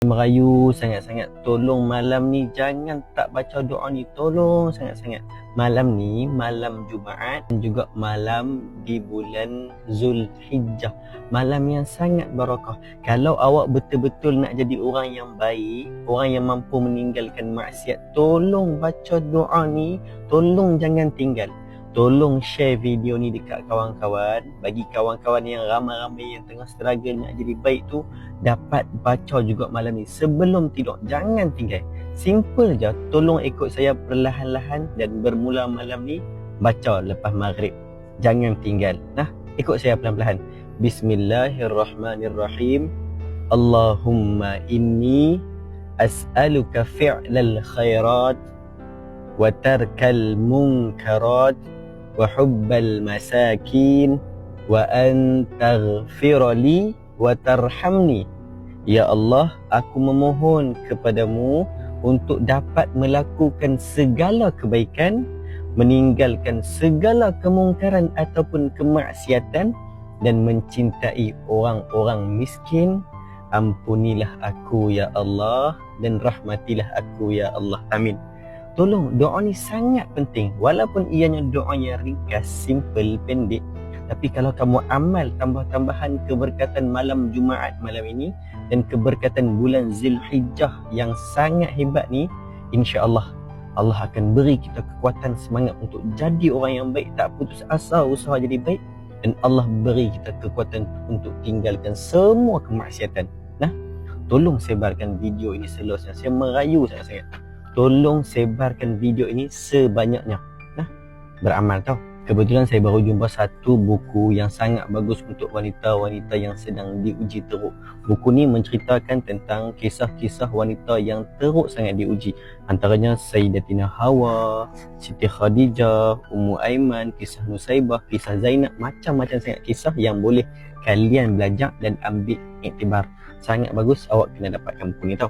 Merayu sangat-sangat. Tolong malam ni jangan tak baca doa ni. Tolong sangat-sangat. Malam ni malam Jumaat dan juga malam di bulan Zulhijjah. Malam yang sangat barakah. Kalau awak betul-betul nak jadi orang yang baik, orang yang mampu meninggalkan maksiat, tolong baca doa ni. Tolong jangan tinggal. Tolong share video ni dekat kawan-kawan. Bagi kawan-kawan yang ramai-ramai yang tengah struggle nak jadi baik tu dapat baca juga malam ni sebelum tidur. Jangan tinggal. Simple je. Tolong ikut saya perlahan-lahan dan bermula malam ni baca lepas maghrib. Jangan tinggal. Nah, ikut saya pelan-pelan. Bismillahirrahmanirrahim. Allahumma inni as'aluka fi'lal khairat wa tarkal munkarat wa hubbal masakin wa an taghfirali wa tarhamni. Ya Allah, aku memohon kepadamu untuk dapat melakukan segala kebaikan, meninggalkan segala kemungkaran ataupun kemaksiatan, dan mencintai orang-orang miskin. Ampunilah aku ya Allah dan rahmatilah aku ya Allah. Amin. Tolong, doa ni sangat penting. Walaupun ianya doa yang ringkas, simple, pendek, tapi kalau kamu amal tambah-tambahan keberkatan malam Jumaat malam ini dan keberkatan bulan Zulhijjah yang sangat hebat ni, insya-Allah Allah akan beri kita kekuatan semangat untuk jadi orang yang baik, tak putus asa usaha jadi baik, dan Allah beri kita kekuatan untuk tinggalkan semua kemaksiatan. Nah, tolong sebarkan video ini seluasnya. Saya merayu sangat-sangat. Tolong sebarkan video ini sebanyaknya. Nah, beramal tau. Kebetulan saya baru jumpa satu buku yang sangat bagus untuk wanita-wanita yang sedang diuji teruk. Buku ni menceritakan tentang kisah-kisah wanita yang teruk sangat diuji. Antaranya Sayyidatina Hawa, Siti Khadijah, Ummu Aiman, kisah Nusaibah, kisah Zainab. Macam-macam sangat kisah yang boleh kalian belajar dan ambil iktibar. Sangat bagus, awak kena dapatkan buku ni tau.